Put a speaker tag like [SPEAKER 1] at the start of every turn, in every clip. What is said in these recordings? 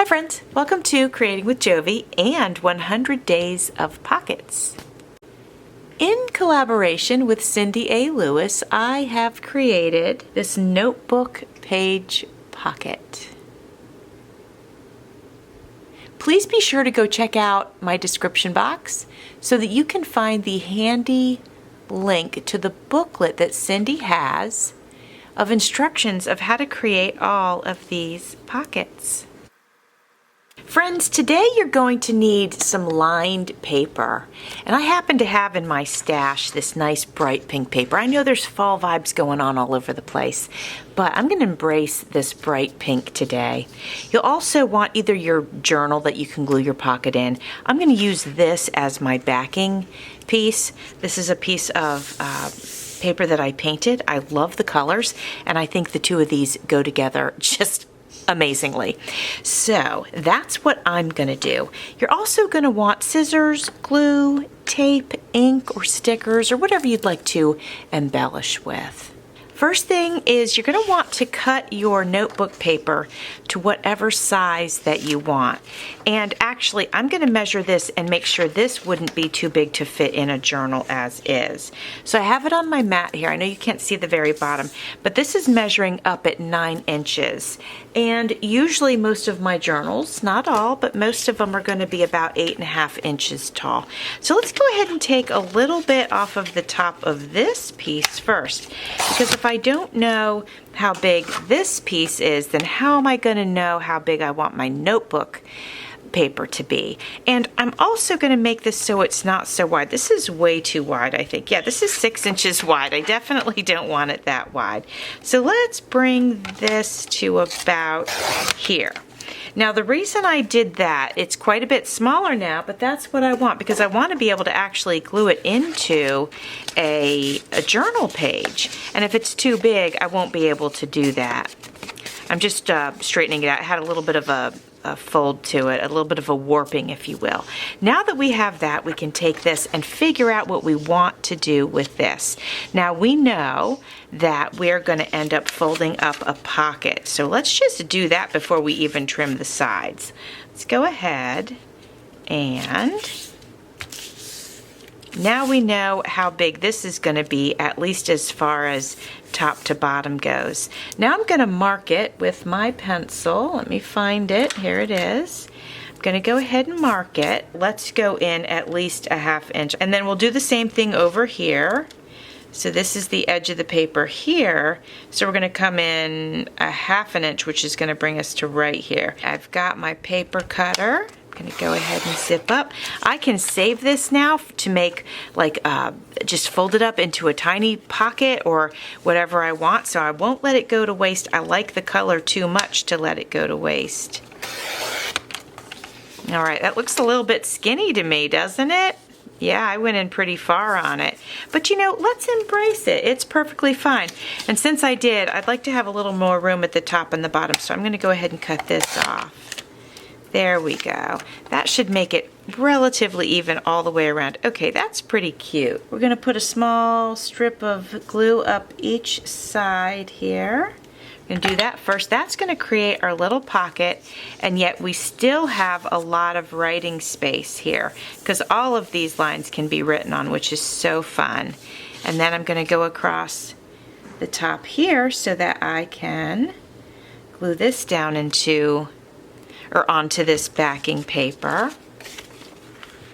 [SPEAKER 1] friends, welcome to Creating with Jovi and 100 Days of Pockets. In collaboration with Cindy A. Lewis, I have created this notebook page pocket. Please be sure to go check out my description box so that you can find the handy link to the booklet that Cindy has of instructions of how to create all of these pockets. Friends, today you're going to need some lined paper, and I happen to have in my stash this nice bright pink paper. I know there's fall vibes going on all over the place, but I'm going to embrace this bright pink today. You'll also want either your journal that you can glue your pocket in. I'm going to use this as my backing piece. This is a piece of paper that I painted. I love the colors, and I think the two of these go together just amazingly. So that's what I'm going to do. You're also going to want scissors, glue, tape, ink, or stickers, or whatever you'd like to embellish with. First thing is you're going to want to cut your notebook paper to whatever size that you want. And actually, I'm going to measure this and make sure this wouldn't be too big to fit in a journal as is. So I have it on my mat here. I know you can't see the very bottom, but this is measuring up at 9 inches. And usually most of my journals, not all, but most of them are going to be about 8.5 inches tall. So let's go ahead and take a little bit off of the top of this piece first, because if I don't know how big this piece is, then how am I going to know how big I want my notebook paper to be? And I'm also going to make this so it's not so wide. This is way too wide, I think. Yeah, this is 6 inches wide. I definitely don't want it that wide. So let's bring this to about here. Now the reason I did that, it's quite a bit smaller now, but that's what I want because I want to be able to actually glue it into a journal page. And if it's too big, I won't be able to do that. I'm just straightening it out. It had a little bit of a fold to it, a little bit of a warping, if you will. Now that we have that, we can take this and figure out what we want to do with this. Now we know that we're going to end up folding up a pocket. So let's just do that before we even trim the sides. Let's go ahead and now we know how big this is going to be, at least as far as top to bottom goes. Now I'm going to mark it with my pencil. Let me find it. Here it is. I'm going to go ahead and mark it. Let's go in at least a 1/2 inch. And then we'll do the same thing over here. So this is the edge of the paper here. So we're going to come in a 1/2 inch, which is going to bring us to right here. I've got my paper cutter. I'm going to go ahead and zip up. I can save this now to make like just fold it up into a tiny pocket or whatever I want, so I won't let it go to waste. I like the color too much to let it go to waste. All right, that looks a little bit skinny to me, doesn't it? Yeah, I went in pretty far on it. But you know, let's embrace it. It's perfectly fine. And since I did, I'd like to have a little more room at the top and the bottom, so I'm going to go ahead and cut this off. There we go. That should make it relatively even all the way around. Okay, that's pretty cute. We're going to put a small strip of glue up each side here. We're going to do that first. That's going to create our little pocket, and yet we still have a lot of writing space here because all of these lines can be written on, which is so fun. And then I'm going to go across the top here so that I can glue this down into or onto this backing paper.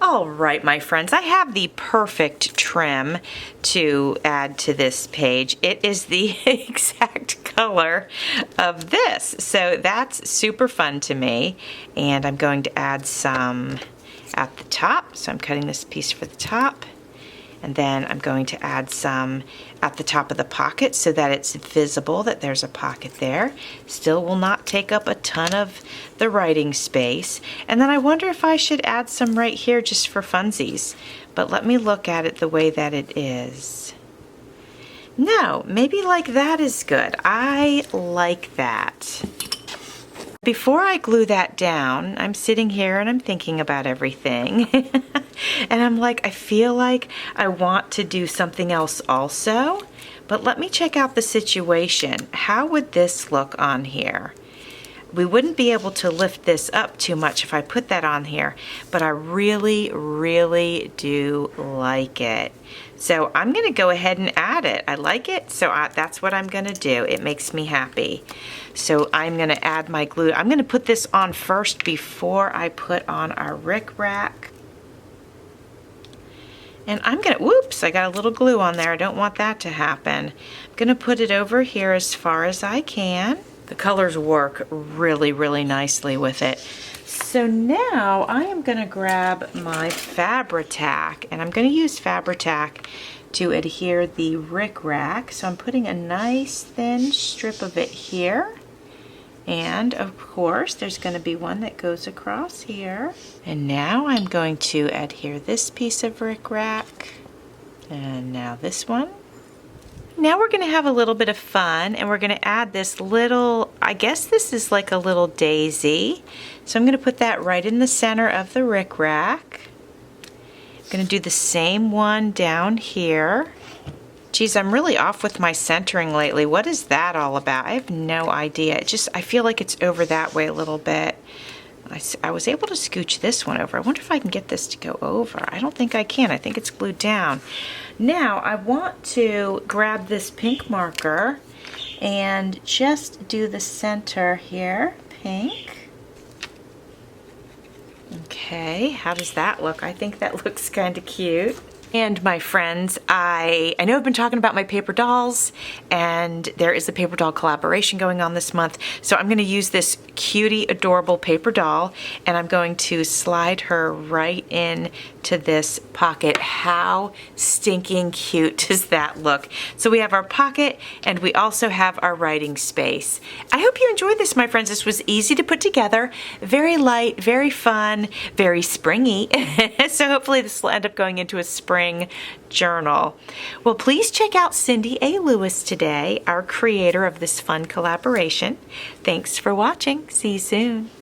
[SPEAKER 1] All right, my friends, I have the perfect trim to add to this page. It is the exact color of this, so that's super fun to me. And I'm going to add some at the top, so I'm cutting this piece for the top. And then I'm going to add some at the top of the pocket so that it's visible that there's a pocket there. Still will not take up a ton of the writing space. And then I wonder if I should add some right here just for funsies. But let me look at it the way that it is. No, maybe like that is good. I like that. Before I glue that down, I'm sitting here and I'm thinking about everything. And I'm like, I feel like I want to do something else also, but let me check out the situation. How would this look on here? we wouldn't be able to lift this up too much if I put that on here, but I really, really do like it. So I'm going to go ahead and add it. I like it, so that's what I'm going to do. It makes me happy. So I'm going to add my glue. I'm going to put this on first before I put on our rickrack. And I'm going to, whoops, I got a little glue on there. I don't want that to happen. I'm going to put it over here as far as I can. The colors work really, really nicely with it. So now I am going to grab my Fabri-Tac, and I'm going to use Fabri-Tac to adhere the rickrack. So I'm putting a nice thin strip of it here. And of course, there's going to be one that goes across here. And now I'm going to adhere this piece of rickrack. And now this one. Now we're going to have a little bit of fun, and we're going to add this little, I guess this is like a little daisy. So I'm going to put that right in the center of the rickrack. I'm going to do the same one down here. Geez, I'm really off with my centering lately. What is that all about? I have no idea. I feel like it's over that way a little bit. I was able to scooch this one over. I wonder if I can get this to go over. I don't think I can. I think it's glued down. Now I want to grab this pink marker and just do the center here, pink. Okay, how does that look? I think that looks kind of cute. And my friends, I know I've been talking about my paper dolls, and there is a paper doll collaboration going on this month. So I'm going to use this cutie, adorable paper doll, and I'm going to slide her right in to this pocket. How stinking cute does that look? So we have our pocket, and we also have our writing space. I hope you enjoyed this, my friends. This was easy to put together, very light, very fun, very springy. So hopefully this will end up going into a spring journal. Well, please check out Cindy A. Lewis today, our creator of this fun collaboration. Thanks for watching. See you soon.